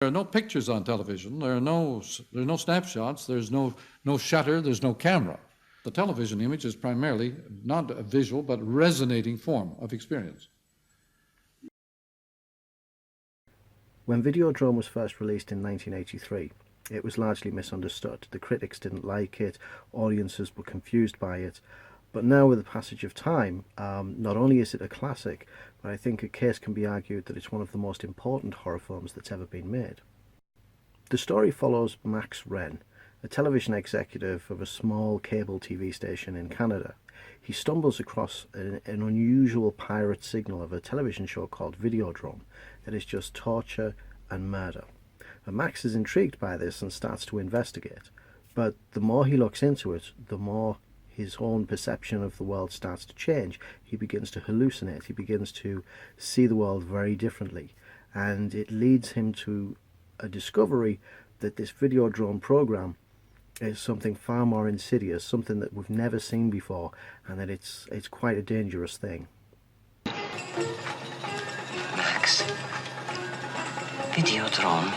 There are no pictures on television. There are no snapshots. There's no shutter. There's no camera. The television image is primarily not a visual but resonating form of experience. When Videodrome was first released in 1983, it was largely misunderstood. The critics didn't like it, audiences were confused by it. But now, with the passage of time, not only is it a classic, but I think a case can be argued that it's one of the most important horror films that's ever been made. The story follows Max Wren, a television executive of a small cable TV station in Canada. He stumbles across an unusual pirate signal of a television show called Videodrome that is just torture and murder. And Max is intrigued by this and starts to investigate. But the more he looks into it, the more his own perception of the world starts to change. He begins to hallucinate. He begins to see the world very differently. And it leads him to a discovery that this Videodrome program is something far more insidious, something that we've never seen before, and that it's quite a dangerous thing. Max, Videodrome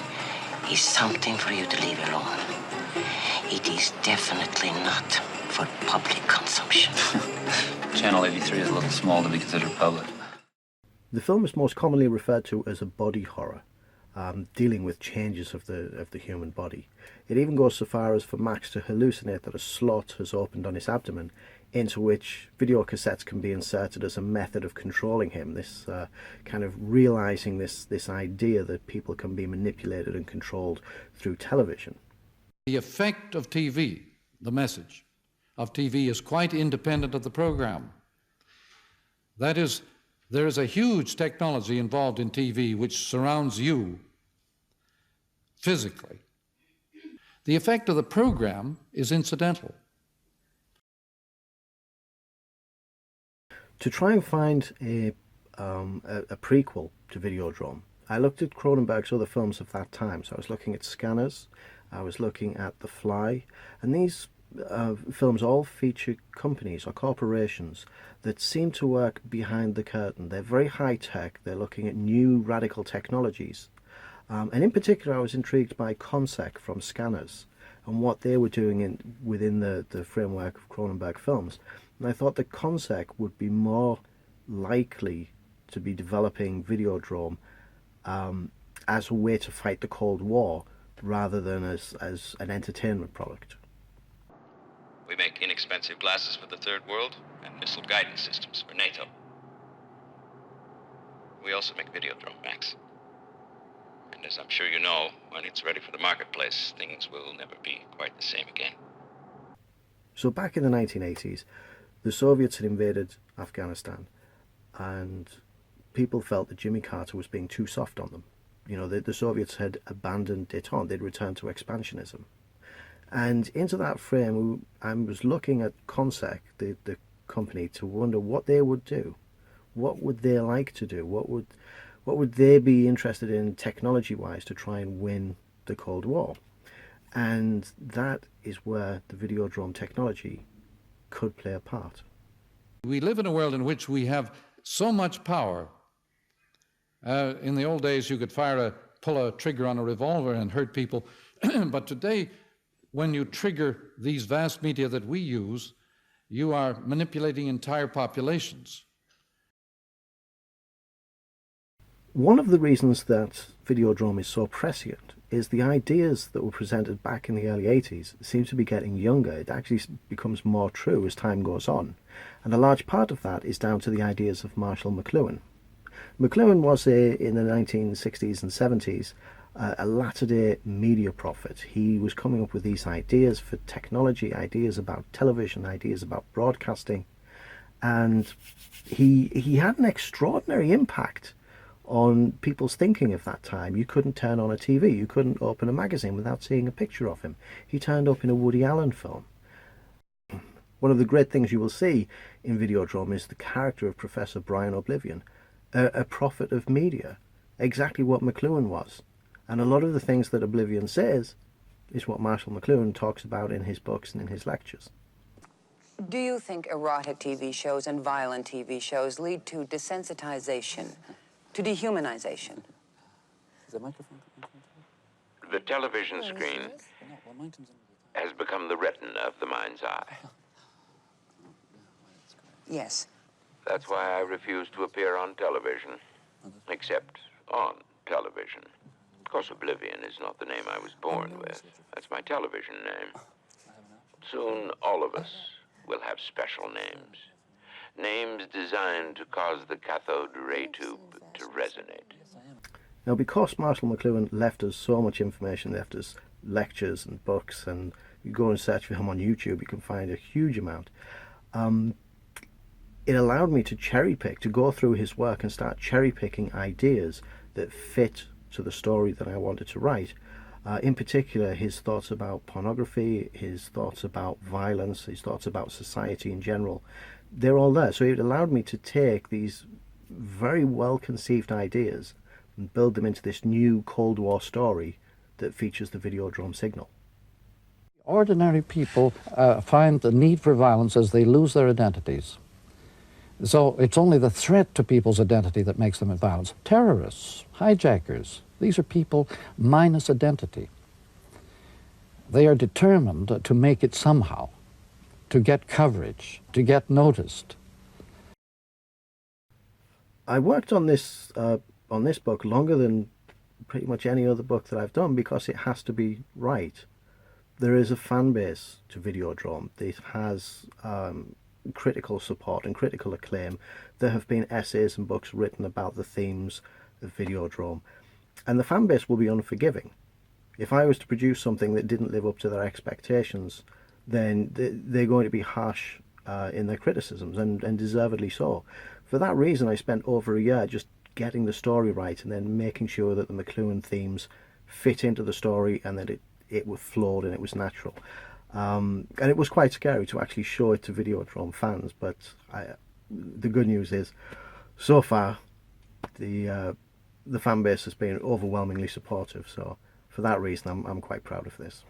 is something for you to leave alone. It is definitely not for public consumption. Channel 83 is a little small to be considered public. The film is most commonly referred to as a body horror, dealing with changes of the human body. It even goes so far as for Max to hallucinate that a slot has opened on his abdomen, into which video cassettes can be inserted as a method of controlling him. This kind of realizing this idea that people can be manipulated and controlled through television. The effect of TV, the message of TV, is quite independent of the program. That is, there is a huge technology involved in TV which surrounds you physically. The effect of the program is incidental. To try and find a prequel to Videodrome, I looked at Cronenberg's other films of that time. So I was looking at Scanners, I was looking at The Fly, and these films all feature companies or corporations that seem to work behind the curtain. They're very high-tech, they're looking at new radical technologies. And in particular, I was intrigued by Consec from Scanners and what they were doing within the framework of Cronenberg films. And I thought that Consec would be more likely to be developing Videodrome as a way to fight the Cold War rather than as an entertainment product. We make inexpensive glasses for the Third World and missile guidance systems for NATO. We also make Videodrome, Max. And as I'm sure you know, when it's ready for the marketplace, things will never be quite the same again. So back in the 1980s, the Soviets had invaded Afghanistan, and people felt that Jimmy Carter was being too soft on them. You know, the Soviets had abandoned détente, they'd returned to expansionism. And into that frame, I was looking at Consec, the company, to wonder what they would do. What would they like to do? What would they be interested in technology-wise to try and win the Cold War? And that is where the Videodrome technology could play a part. We live in a world in which we have so much power. In the old days, you could pull a trigger on a revolver and hurt people. But today, when you trigger these vast media that we use, you are manipulating entire populations. One of the reasons that Videodrome is so prescient is the ideas that were presented back in the early 80s seem to be getting younger. It actually becomes more true as time goes on. And a large part of that is down to the ideas of Marshall McLuhan. McLuhan was, in the 1960s and 70s, a latter-day media prophet. He was coming up with these ideas for technology, ideas about television, ideas about broadcasting. And he had an extraordinary impact on people's thinking of that time. You couldn't turn on a TV, you couldn't open a magazine without seeing a picture of him. He turned up in a Woody Allen film. One of the great things you will see in Videodrome is the character of Professor Brian Oblivion, a prophet of media, exactly what McLuhan was. And a lot of the things that Oblivion says is what Marshall McLuhan talks about in his books and in his lectures. Do you think erotic TV shows and violent TV shows lead to desensitization, to dehumanization? Is that microphone? The television screen has become the retina of the mind's eye. Yes. That's why I refuse to appear on television, except on television. Of course, Oblivion is not the name I was born with. That's my television name. Soon, all of us will have special names. Names designed to cause the cathode ray tube to resonate. Now, because Marshall McLuhan left us so much information, left us lectures and books, and you go and search for him on YouTube, you can find a huge amount. It allowed me to cherry pick, to go through his work and start cherry picking ideas that fit to the story that I wanted to write. In particular, his thoughts about pornography, his thoughts about violence, his thoughts about society in general. They're all there. So it allowed me to take these very well conceived ideas and build them into this new Cold War story that features the Videodrome signal. Ordinary people find the need for violence as they lose their identities. So it's only the threat to people's identity that makes them violent. Terrorists, hijackers, these are people minus identity. They are determined to make it somehow, to get coverage, to get noticed. I worked on this book longer than pretty much any other book that I've done because it has to be right. There is a fan base to Videodrome. It has critical support and critical acclaim. There have been essays and books written about the themes of Videodrome, and the fan base will be unforgiving. If I was to produce something that didn't live up to their expectations, then they're going to be harsh in their criticisms, and deservedly so. For that reason, I spent over a year just getting the story right and then making sure that the McLuhan themes fit into the story and that it was flowed and it was natural. And it was quite scary to actually show it to Videodrome fans, but the good news is, so far, the fan base has been overwhelmingly supportive. So for that reason, I'm quite proud of this.